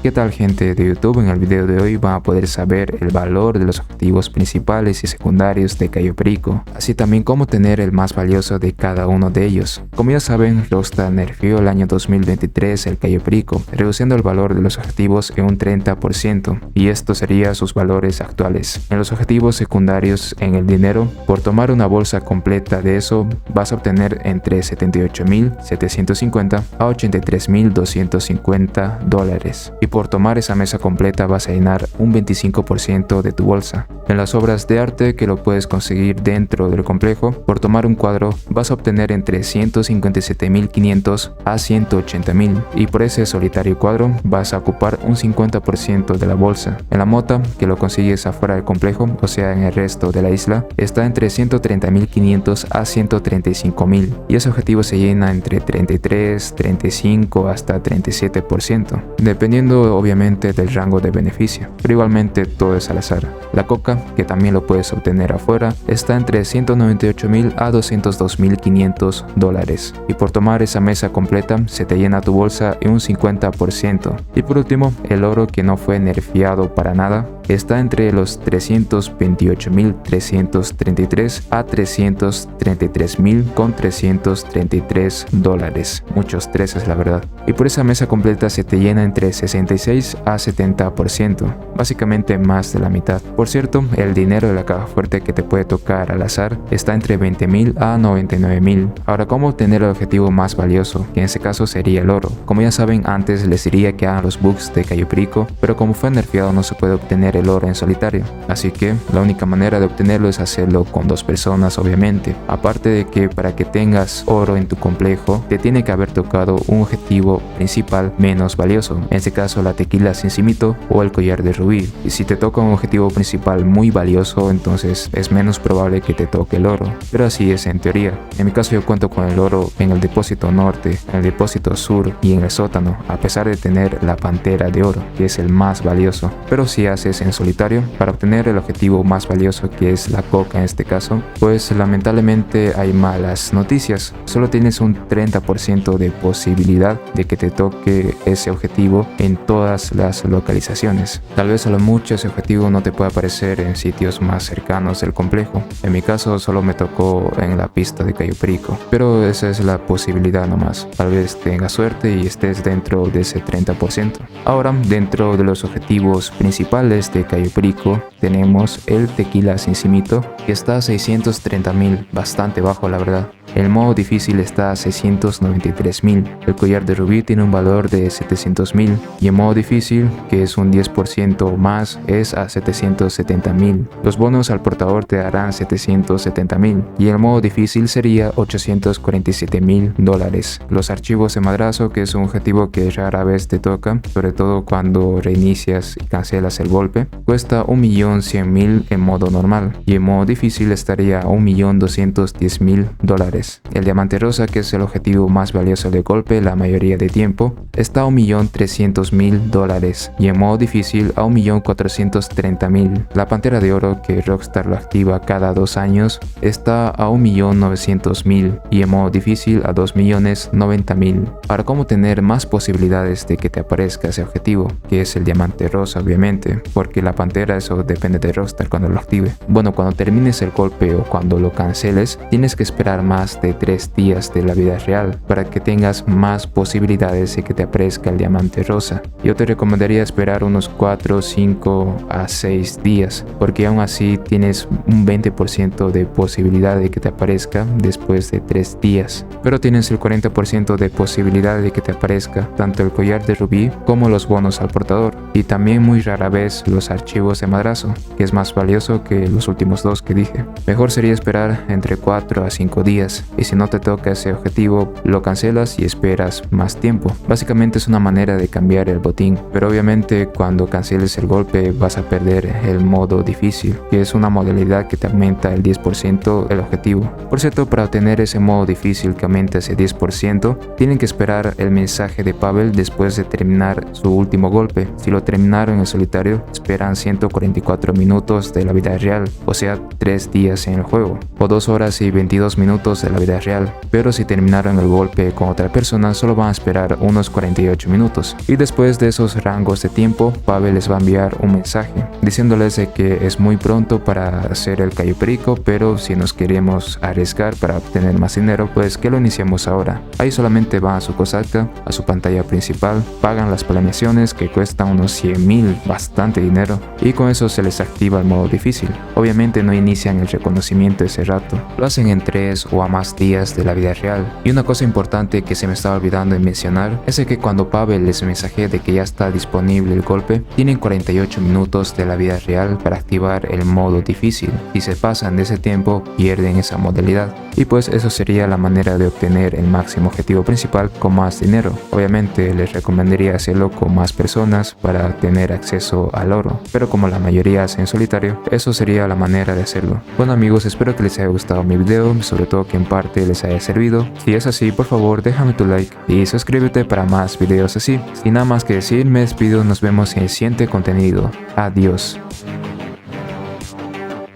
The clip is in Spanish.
¿Qué tal, gente de YouTube? En el video de hoy van a poder saber el valor de los objetivos principales y secundarios de Cayo Perico, así también cómo tener el más valioso de cada uno de ellos. Como ya saben, Rockstar nerfeó el año 2023 el Cayo Perico, reduciendo el valor de los objetivos en un 30%, y estos serían sus valores actuales. En los objetivos secundarios, en el dinero, por tomar una bolsa completa de eso, vas a obtener entre 78.750 a 83.250 dólares. Y por tomar esa mesa completa vas a llenar un 25% de tu bolsa. En las obras de arte, que lo puedes conseguir dentro del complejo, por tomar un cuadro vas a obtener entre 157.500 a 180.000, y por ese solitario cuadro vas a ocupar un 50% de la bolsa. En la mota, que lo consigues afuera del complejo, o sea en el resto de la isla, está entre 130.500 a 135.000, y ese objetivo se llena entre 33, 35 hasta 37%, dependiendo obviamente del rango de beneficio, pero igualmente todo es al azar. La coca, que también lo puedes obtener afuera, está entre 198.000 a 202.500 dólares, y por tomar esa mesa completa se te llena tu bolsa en un 50%. Y por último, el oro, que no fue nerfeado para nada, está entre los 328.333 a 333.333 dólares. Muchos treses, la verdad. Y por esa mesa completa se te llena entre 66 a 70%, básicamente más de la mitad. Por cierto, el dinero de la caja fuerte que te puede tocar al azar está entre 20.000 a 99.000. Ahora, ¿cómo obtener el objetivo más valioso? Que en ese caso sería el oro. Como ya saben, antes les diría que hagan los bugs de Cayo Perico, pero como fue nerfeado no se puede obtener el oro en solitario, así que la única manera de obtenerlo es hacerlo con dos personas, obviamente. Aparte de que para que tengas oro en tu complejo te tiene que haber tocado un objetivo principal menos valioso, en este caso la tequila sin cimito o el collar de rubí, y si te toca un objetivo principal muy valioso, entonces es menos probable que te toque el oro, pero así es en teoría. En mi caso yo cuento con el oro en el depósito norte, en el depósito sur y en el sótano, a pesar de tener la pantera de oro, que es el más valioso. Pero si haces en solitario, para obtener el objetivo más valioso, que es la coca en este caso, pues lamentablemente hay malas noticias. Solo tienes un 30% de posibilidad de que te toque ese objetivo en todas las localizaciones. Tal vez a lo mucho ese objetivo no te pueda aparecer en sitios más cercanos del complejo. En mi caso solo me tocó en la pista de Cayo Perico, pero esa es la posibilidad nomás. Tal vez tengas suerte y estés dentro de ese 30%. Ahora, dentro de los objetivos principales de Cayo Perico tenemos el tequila sin cimito, que está a 630.000, bastante bajo la verdad. El modo difícil está a 693.000, el collar de rubí tiene un valor de 700.000, y el modo difícil, que es un 10% más, es a 770.000. Los bonos al portador te darán 770.000, y el modo difícil sería 847.000 dólares. Los archivos de madrazo, que es un objetivo que rara vez te toca, sobre todo cuando reinicias y cancelas el golpe, cuesta 1.100.000 en modo normal, y en modo difícil estaría a 1.210.000 dólares. El diamante rosa, que es el objetivo más valioso de golpe la mayoría de tiempo, está a 1.300.000 dólares, y en modo difícil a 1.430.000. La pantera de oro, que Rockstar lo activa cada 2 años, está a 1.900.000, y en modo difícil a 2.090.000. Para cómo tener más posibilidades de que te aparezca ese objetivo, que es el diamante rosa, obviamente, porque la pantera, eso depende de Rockstar cuando lo active. Bueno, cuando termines el golpe o cuando lo canceles, tienes que esperar más de 3 días de la vida real para que tengas más posibilidades de que te aparezca el diamante rosa. Yo te recomendaría esperar unos 4, 5 a 6 días, porque aún así tienes un 20% de posibilidad de que te aparezca después de 3 días, pero tienes el 40% de posibilidad de que te aparezca tanto el collar de rubí como los bonos al portador, y también muy rara vez los archivos de madrazo, que es más valioso que los últimos dos que dije. Mejor sería esperar entre 4 a 5 días, y si no te toca ese objetivo lo cancelas y esperas más tiempo. Básicamente es una manera de cambiar el botín, pero obviamente cuando canceles el golpe vas a perder el modo difícil, que es una modalidad que te aumenta el 10% el objetivo. Por cierto, para obtener ese modo difícil que aumenta ese 10%, tienen que esperar el mensaje de Pavel después de terminar su último golpe. Si lo terminaron en solitario, esperan 144 minutos de la vida real, o sea 3 días en el juego, o 2 horas y 22 minutos de la vida real, pero si terminaron el golpe con otra persona solo van a esperar unos 48 minutos, y después Después de esos rangos de tiempo, Pavel les va a enviar un mensaje diciéndoles de que es muy pronto para hacer el Cayo Perico, pero si nos queremos arriesgar para obtener más dinero, pues que lo iniciemos ahora. Ahí solamente van a su cosaca, a su pantalla principal, pagan las planeaciones que cuestan unos 100.000, bastante dinero, y con eso se les activa el modo difícil. Obviamente no inician el reconocimiento ese rato, lo hacen en 3 o a más días de la vida real. Y una cosa importante que se me estaba olvidando de mencionar es de que cuando Pavel les mensajea de que ya está disponible el golpe, tienen 48 minutos de la vida real para activar el modo difícil. Si se pasan de ese tiempo, pierden esa modalidad. Y pues eso sería la manera de obtener el máximo objetivo principal con más dinero. Obviamente les recomendaría hacerlo con más personas para tener acceso al oro, pero como la mayoría hace en solitario, eso sería la manera de hacerlo. Bueno amigos, espero que les haya gustado mi video, sobre todo que en parte les haya servido. Si es así, por favor déjame tu like y suscríbete para más videos así. Sin nada más que decir, me despido, nos vemos en el siguiente contenido. Adiós.